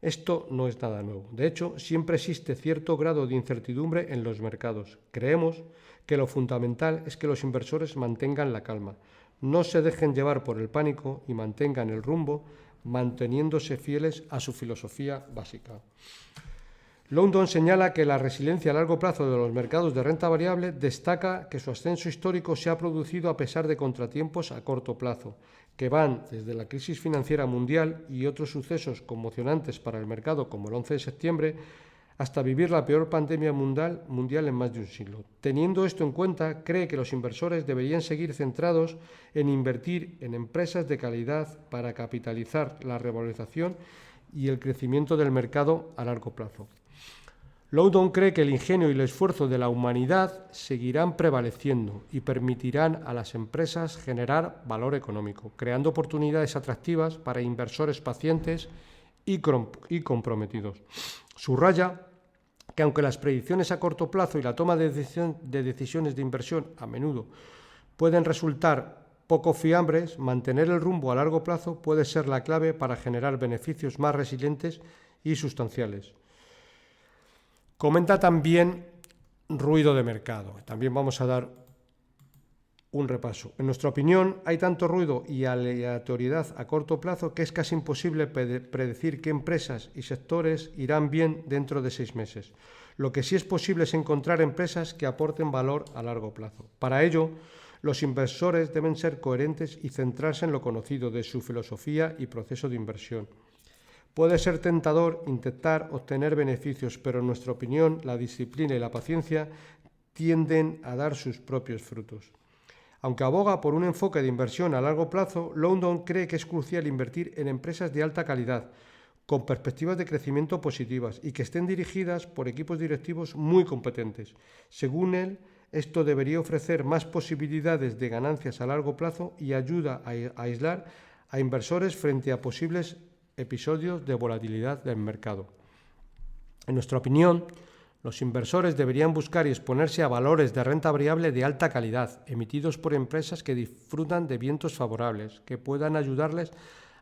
esto no es nada nuevo. De hecho, siempre existe cierto grado de incertidumbre en los mercados. Creemos que lo fundamental es que los inversores mantengan la calma, no se dejen llevar por el pánico y mantengan el rumbo, manteniéndose fieles a su filosofía básica. London señala que la resiliencia a largo plazo de los mercados de renta variable destaca que su ascenso histórico se ha producido a pesar de contratiempos a corto plazo, que van desde la crisis financiera mundial y otros sucesos conmocionantes para el mercado como el 11 de septiembre, hasta vivir la peor pandemia mundial en más de un siglo. Teniendo esto en cuenta, cree que los inversores deberían seguir centrados en invertir en empresas de calidad para capitalizar la revalorización y el crecimiento del mercado a largo plazo. London cree que el ingenio y el esfuerzo de la humanidad seguirán prevaleciendo y permitirán a las empresas generar valor económico, creando oportunidades atractivas para inversores pacientes y comprometidos. Subraya que aunque las predicciones a corto plazo y la toma de decisiones de inversión a menudo pueden resultar poco fiables, mantener el rumbo a largo plazo puede ser la clave para generar beneficios más resilientes y sustanciales. Comenta también ruido de mercado. También vamos a dar un repaso. En nuestra opinión, hay tanto ruido y aleatoriedad a corto plazo que es casi imposible predecir qué empresas y sectores irán bien dentro de 6 meses. Lo que sí es posible es encontrar empresas que aporten valor a largo plazo. Para ello, los inversores deben ser coherentes y centrarse en lo conocido de su filosofía y proceso de inversión. Puede ser tentador intentar obtener beneficios, pero en nuestra opinión, la disciplina y la paciencia tienden a dar sus propios frutos. Aunque aboga por un enfoque de inversión a largo plazo, London cree que es crucial invertir en empresas de alta calidad, con perspectivas de crecimiento positivas y que estén dirigidas por equipos directivos muy competentes. Según él, esto debería ofrecer más posibilidades de ganancias a largo plazo y ayuda a aislar a inversores frente a posibles episodios de volatilidad del mercado. En nuestra opinión, los inversores deberían buscar y exponerse a valores de renta variable de alta calidad, emitidos por empresas que disfrutan de vientos favorables, que puedan ayudarles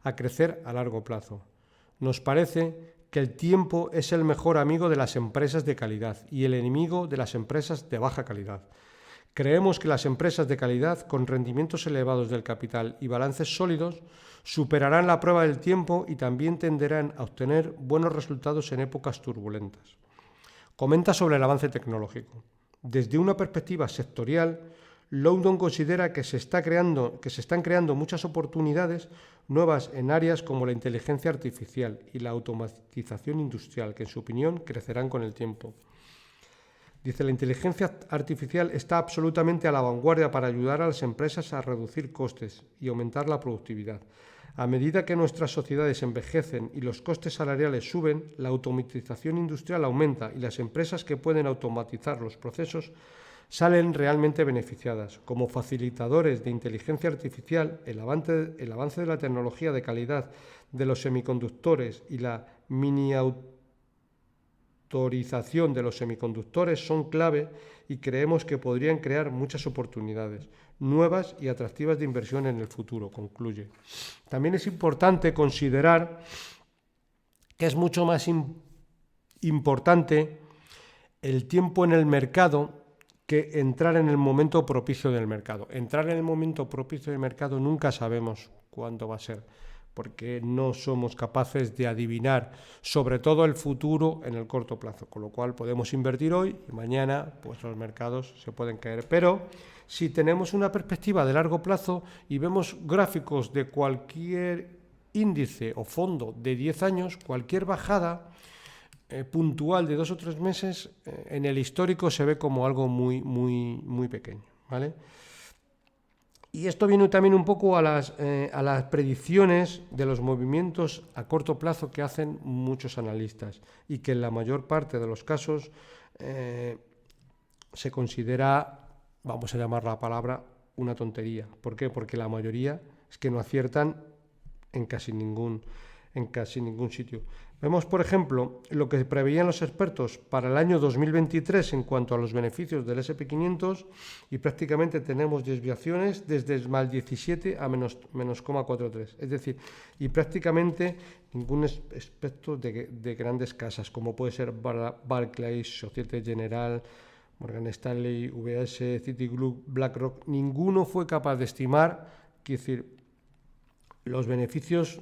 a crecer a largo plazo. Nos parece que el tiempo es el mejor amigo de las empresas de calidad y el enemigo de las empresas de baja calidad. Creemos que las empresas de calidad, con rendimientos elevados del capital y balances sólidos, superarán la prueba del tiempo y también tenderán a obtener buenos resultados en épocas turbulentas. Comenta sobre el avance tecnológico. Desde una perspectiva sectorial, London considera que se están creando muchas oportunidades nuevas en áreas como la inteligencia artificial y la automatización industrial, que en su opinión crecerán con el tiempo. Dice, la inteligencia artificial está absolutamente a la vanguardia para ayudar a las empresas a reducir costes y aumentar la productividad. A medida que nuestras sociedades envejecen y los costes salariales suben, la automatización industrial aumenta y las empresas que pueden automatizar los procesos salen realmente beneficiadas. Como facilitadores de inteligencia artificial, el avance de la tecnología de calidad de los semiconductores y la miniaturización de los semiconductores son clave y creemos que podrían crear muchas oportunidades nuevas y atractivas de inversión en el futuro, concluye. También es importante considerar que es mucho más importante el tiempo en el mercado que entrar en el momento propicio del mercado. Entrar en el momento propicio del mercado nunca sabemos cuándo va a ser, porque no somos capaces de adivinar, sobre todo el futuro en el corto plazo, con lo cual podemos invertir hoy y mañana pues los mercados se pueden caer. Pero si tenemos una perspectiva de largo plazo y vemos gráficos de cualquier índice o fondo de 10 años, cualquier bajada puntual de 2 o 3 meses en el histórico se ve como algo muy, muy, muy pequeño, ¿vale? Y esto viene también un poco a las predicciones de los movimientos a corto plazo que hacen muchos analistas y que en la mayor parte de los casos se considera, vamos a llamar la palabra, una tontería. ¿Por qué? Porque la mayoría es que no aciertan en casi ningún sitio. Vemos, por ejemplo, lo que preveían los expertos para el año 2023 en cuanto a los beneficios del S&P 500 y prácticamente tenemos desviaciones desde más 17 a menos 0,43. Es decir, y prácticamente ningún aspecto de grandes casas, como puede ser Barclays, Societe Generale, Morgan Stanley, UBS, Citigroup, BlackRock, ninguno fue capaz de estimar, quiero decir, los beneficios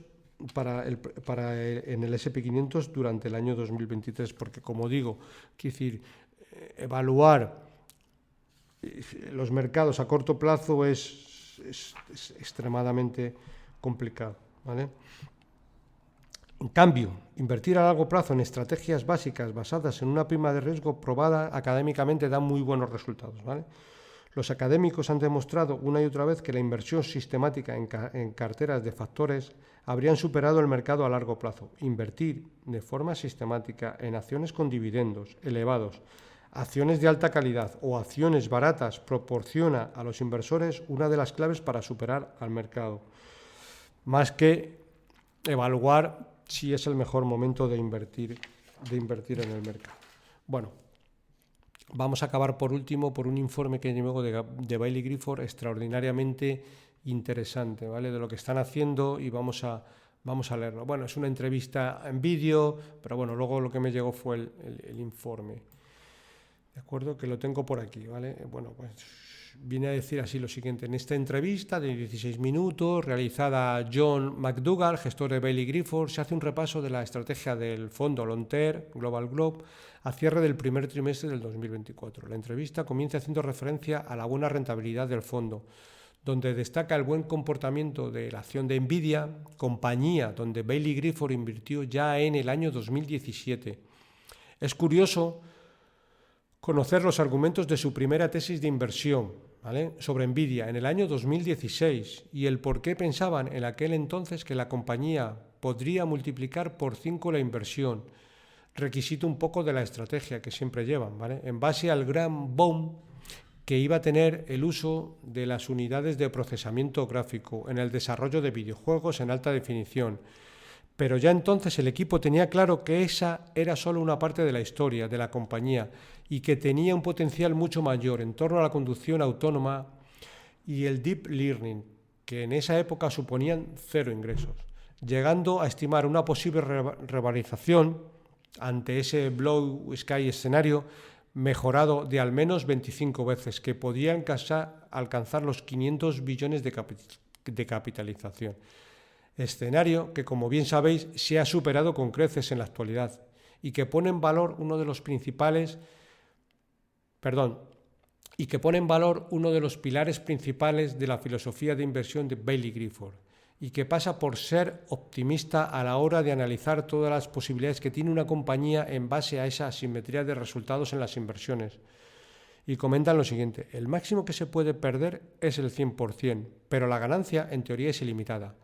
en el S&P 500 durante el año 2023, porque como digo, quiero decir, evaluar los mercados a corto plazo es extremadamente complicado, ¿vale? En cambio, invertir a largo plazo en estrategias básicas basadas en una prima de riesgo probada académicamente da muy buenos resultados, ¿vale? Los académicos han demostrado una y otra vez que la inversión sistemática en carteras de factores habrían superado el mercado a largo plazo. Invertir de forma sistemática en acciones con dividendos elevados, acciones de alta calidad o acciones baratas proporciona a los inversores una de las claves para superar al mercado, más que evaluar si es el mejor momento de invertir en el mercado. Bueno, vamos a acabar por último por un informe que llevo de Baillie Gifford extraordinariamente interesante, ¿vale? De lo que están haciendo y vamos a leerlo. Bueno, es una entrevista en vídeo, pero bueno, luego lo que me llegó fue el informe. ¿De acuerdo? Que lo tengo por aquí, ¿vale? Bueno, pues viene a decir así lo siguiente. En esta entrevista de 16 minutos, realizada a John McDougall, gestor de Baillie Gifford, se hace un repaso de la estrategia del fondo Lonterre Global Globe a cierre del primer trimestre del 2024. La entrevista comienza haciendo referencia a la buena rentabilidad del fondo, donde destaca el buen comportamiento de la acción de Nvidia, compañía donde Baillie Gifford invirtió ya en el año 2017. Es curioso conocer los argumentos de su primera tesis de inversión, ¿vale?, sobre Nvidia en el año 2016 y el por qué pensaban en aquel entonces que la compañía podría multiplicar por 5 la inversión, requisito un poco de la estrategia que siempre llevan, ¿vale?, en base al gran boom que iba a tener el uso de las unidades de procesamiento gráfico en el desarrollo de videojuegos en alta definición. Pero ya entonces el equipo tenía claro que esa era solo una parte de la historia de la compañía y que tenía un potencial mucho mayor en torno a la conducción autónoma y el deep learning, que en esa época suponían 0 ingresos, llegando a estimar una posible revalorización ante ese blue sky escenario mejorado de al menos 25 veces, que podían alcanzar los 500 billones de capitalización. Escenario que, como bien sabéis, se ha superado con creces en la actualidad y que pone en valor uno de los pilares principales de la filosofía de inversión de Baillie Gifford, y que pasa por ser optimista a la hora de analizar todas las posibilidades que tiene una compañía en base a esa asimetría de resultados en las inversiones. Y comentan lo siguiente: el máximo que se puede perder es el 100%, pero la ganancia en teoría es ilimitada.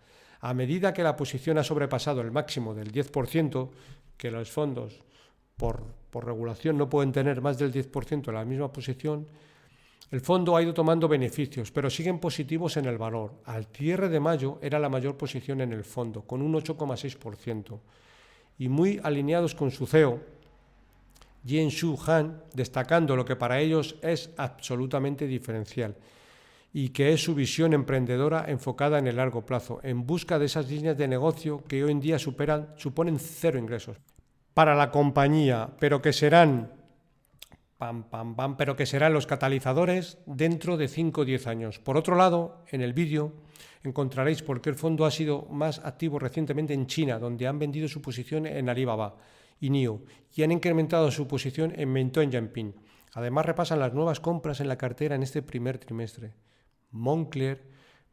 A medida que la posición ha sobrepasado el máximo del 10%, que los fondos por regulación no pueden tener más del 10% en la misma posición, el fondo ha ido tomando beneficios, pero siguen positivos en el valor. Al cierre de mayo era la mayor posición en el fondo, con un 8,6%. Y muy alineados con su CEO, Yen-Shu Han, destacando lo que para ellos es absolutamente diferencial y que es su visión emprendedora enfocada en el largo plazo, en busca de esas líneas de negocio que hoy en día suponen cero ingresos para la compañía, pero que serán los catalizadores dentro de 5 o 10 años. Por otro lado, en el vídeo encontraréis por qué el fondo ha sido más activo recientemente en China, donde han vendido su posición en Alibaba y NIO y han incrementado su posición en Meituan Dianping. Además, repasan las nuevas compras en la cartera en este primer trimestre. Moncler,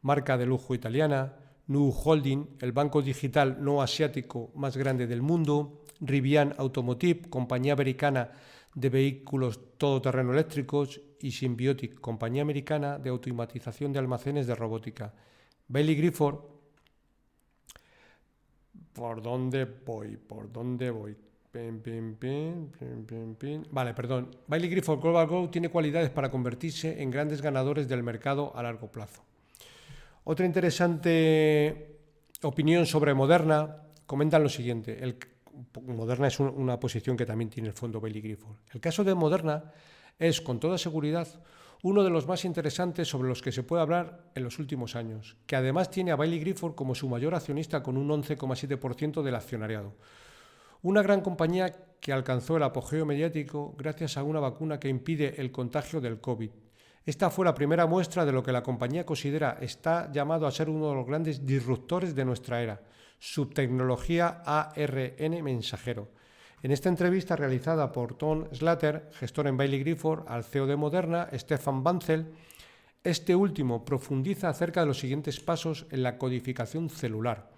marca de lujo italiana; Nu Holding, el banco digital no asiático más grande del mundo; Rivian Automotive, compañía americana de vehículos todoterreno eléctricos; y Symbiotic, compañía americana de automatización de almacenes de robótica. Baillie Gifford, ¿por dónde voy? Baillie Gifford Global Growth tiene cualidades para convertirse en grandes ganadores del mercado a largo plazo. Otra interesante opinión sobre Moderna, comentan lo siguiente: Moderna es una posición que también tiene el fondo Baillie Gifford. El caso de Moderna es, con toda seguridad, uno de los más interesantes sobre los que se puede hablar en los últimos años, que además tiene a Baillie Gifford como su mayor accionista con un 11,7% del accionariado. Una gran compañía que alcanzó el apogeo mediático gracias a una vacuna que impide el contagio del COVID. Esta fue la primera muestra de lo que la compañía considera está llamado a ser uno de los grandes disruptores de nuestra era: su tecnología ARN mensajero. En esta entrevista realizada por Tom Slater, gestor en Baillie Gifford, al CEO de Moderna, Stefan Bancel, este último profundiza acerca de los siguientes pasos en la codificación celular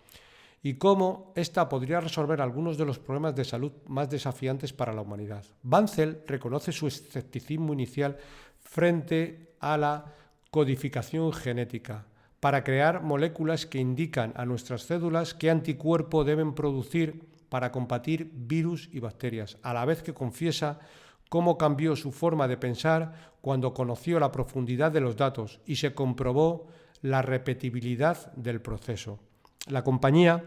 y cómo ésta podría resolver algunos de los problemas de salud más desafiantes para la humanidad. Bancel reconoce su escepticismo inicial frente a la codificación genética para crear moléculas que indican a nuestras células qué anticuerpo deben producir para combatir virus y bacterias, a la vez que confiesa cómo cambió su forma de pensar cuando conoció la profundidad de los datos y se comprobó la repetibilidad del proceso. La compañía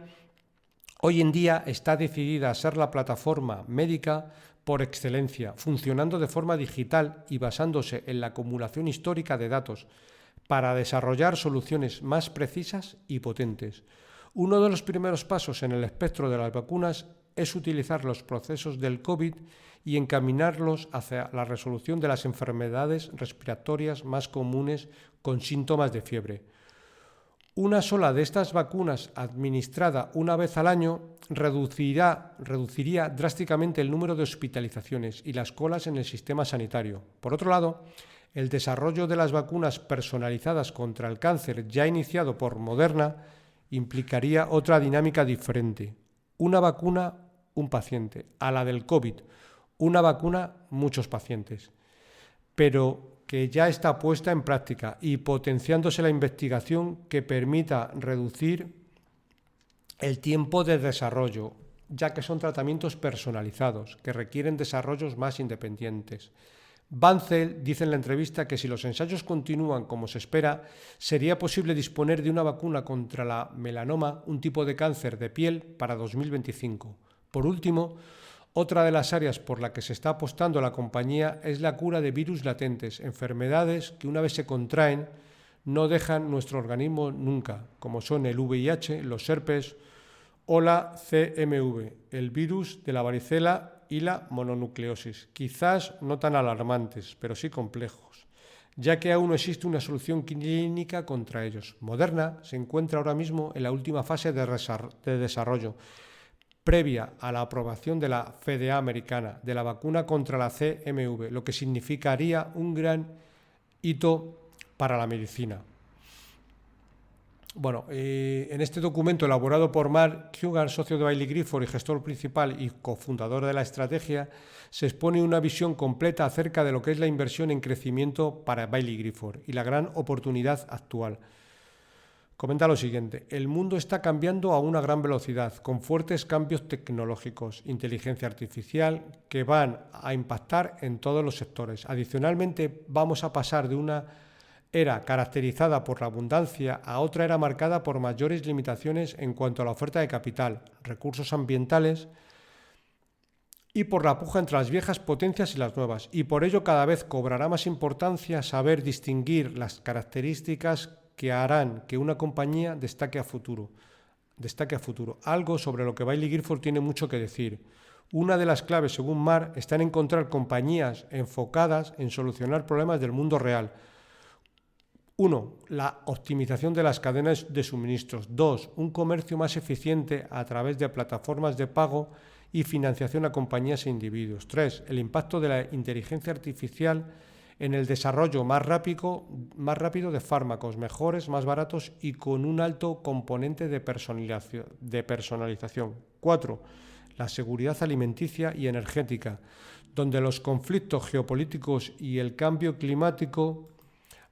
hoy en día está decidida a ser la plataforma médica por excelencia, funcionando de forma digital y basándose en la acumulación histórica de datos para desarrollar soluciones más precisas y potentes. Uno de los primeros pasos en el espectro de las vacunas es utilizar los procesos del COVID y encaminarlos hacia la resolución de las enfermedades respiratorias más comunes con síntomas de fiebre. Una sola de estas vacunas administrada una vez al año reduciría drásticamente el número de hospitalizaciones y las colas en el sistema sanitario. Por otro lado, el desarrollo de las vacunas personalizadas contra el cáncer ya iniciado por Moderna implicaría otra dinámica diferente. Una vacuna, un paciente. A la del COVID, una vacuna, muchos pacientes. Pero que ya está puesta en práctica y potenciándose la investigación que permita reducir el tiempo de desarrollo, ya que son tratamientos personalizados, que requieren desarrollos más independientes. Bancel dice en la entrevista que si los ensayos continúan como se espera, sería posible disponer de una vacuna contra la melanoma, un tipo de cáncer de piel, para 2025. Por último, otra de las áreas por la que se está apostando la compañía es la cura de virus latentes, enfermedades que una vez se contraen no dejan nuestro organismo nunca, como son el VIH, los herpes o la CMV, el virus de la varicela y la mononucleosis. Quizás no tan alarmantes, pero sí complejos, ya que aún no existe una solución clínica contra ellos. Moderna se encuentra ahora mismo en la última fase de desarrollo, previa a la aprobación de la FDA americana de la vacuna contra la CMV, lo que significaría un gran hito para la medicina. Bueno, en este documento elaborado por Mark Hugan, socio de Baillie Gifford y gestor principal y cofundador de la estrategia, se expone una visión completa acerca de lo que es la inversión en crecimiento para Baillie Gifford y la gran oportunidad actual. Comenta lo siguiente: el mundo está cambiando a una gran velocidad, con fuertes cambios tecnológicos, inteligencia artificial, que van a impactar en todos los sectores. Adicionalmente, vamos a pasar de una era caracterizada por la abundancia a otra era marcada por mayores limitaciones en cuanto a la oferta de capital, recursos ambientales y por la puja entre las viejas potencias y las nuevas. Y por ello cada vez cobrará más importancia saber distinguir las características que harán que una compañía destaque a futuro. Algo sobre lo que Baillie Gifford tiene mucho que decir. Una de las claves, según Mark, está en encontrar compañías enfocadas en solucionar problemas del mundo real. 1. La optimización de las cadenas de suministros. 2. Un comercio más eficiente a través de plataformas de pago y financiación a compañías e individuos. 3. El impacto de la inteligencia artificial en el desarrollo más rápido de fármacos mejores, más baratos y con un alto componente de personalización. 4. La seguridad alimenticia y energética, donde los conflictos geopolíticos y el cambio climático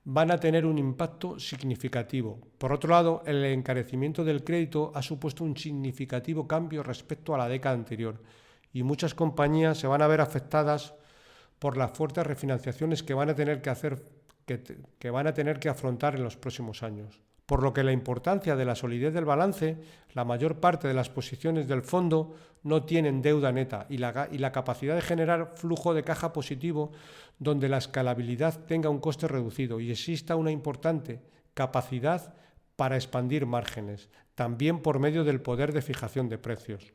van a tener un impacto significativo. Por otro lado, el encarecimiento del crédito ha supuesto un significativo cambio respecto a la década anterior y muchas compañías se van a ver afectadas por las fuertes refinanciaciones que van a tener que afrontar en los próximos años. Por lo que la importancia de la solidez del balance, la mayor parte de las posiciones del fondo no tienen deuda neta y la capacidad de generar flujo de caja positivo donde la escalabilidad tenga un coste reducido y exista una importante capacidad para expandir márgenes, también por medio del poder de fijación de precios.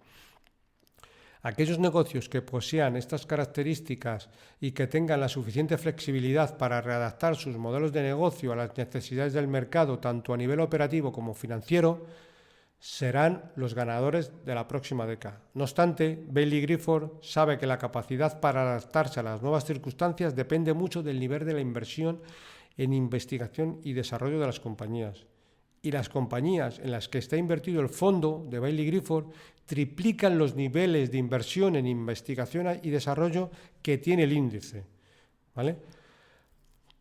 Aquellos negocios que posean estas características y que tengan la suficiente flexibilidad para readaptar sus modelos de negocio a las necesidades del mercado, tanto a nivel operativo como financiero, serán los ganadores de la próxima década. No obstante, Baillie Gifford sabe que la capacidad para adaptarse a las nuevas circunstancias depende mucho del nivel de la inversión en investigación y desarrollo de las compañías. Y las compañías en las que está invertido el fondo de Baillie Gifford triplican los niveles de inversión en investigación y desarrollo que tiene el índice, ¿vale?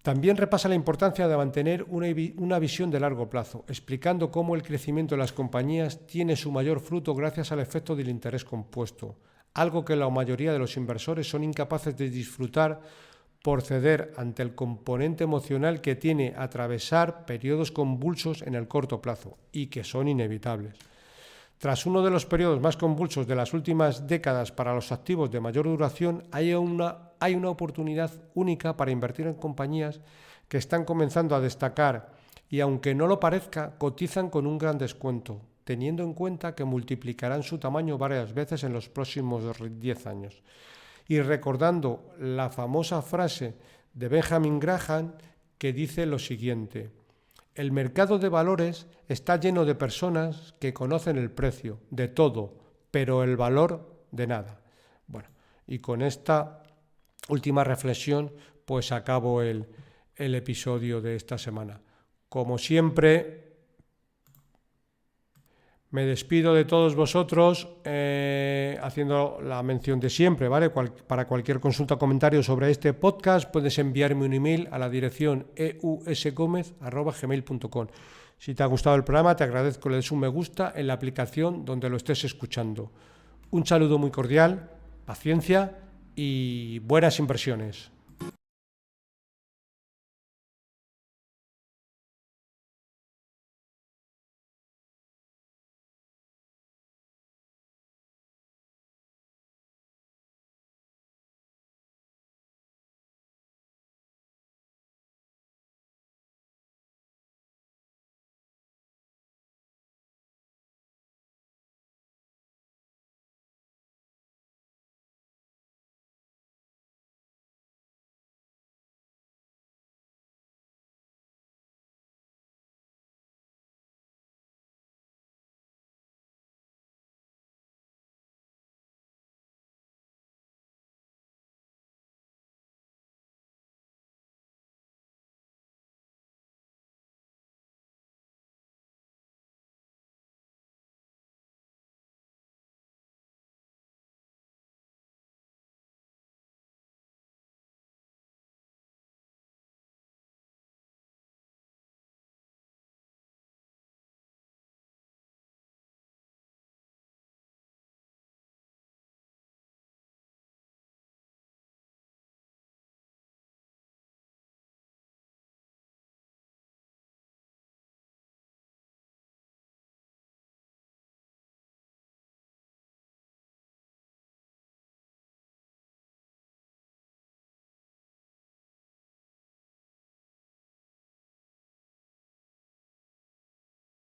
También repasa la importancia de mantener una visión de largo plazo, explicando cómo el crecimiento de las compañías tiene su mayor fruto gracias al efecto del interés compuesto, algo que la mayoría de los inversores son incapaces de disfrutar por ceder ante el componente emocional que tiene atravesar periodos convulsos en el corto plazo y que son inevitables. Tras uno de los periodos más convulsos de las últimas décadas para los activos de mayor duración, hay una oportunidad única para invertir en compañías que están comenzando a destacar y, aunque no lo parezca, cotizan con un gran descuento, teniendo en cuenta que multiplicarán su tamaño varias veces en los próximos 10 años. Y recordando la famosa frase de Benjamin Graham que dice lo siguiente: el mercado de valores está lleno de personas que conocen el precio de todo, pero el valor de nada. Bueno, y con esta última reflexión, pues acabo el episodio de esta semana. Como siempre, me despido de todos vosotros haciendo la mención de siempre, ¿vale? Para cualquier consulta o comentario sobre este podcast puedes enviarme un email a la dirección eusgomez@gmail.com. Si te ha gustado el programa, te agradezco que le des un me gusta en la aplicación donde lo estés escuchando. Un saludo muy cordial, paciencia y buenas inversiones.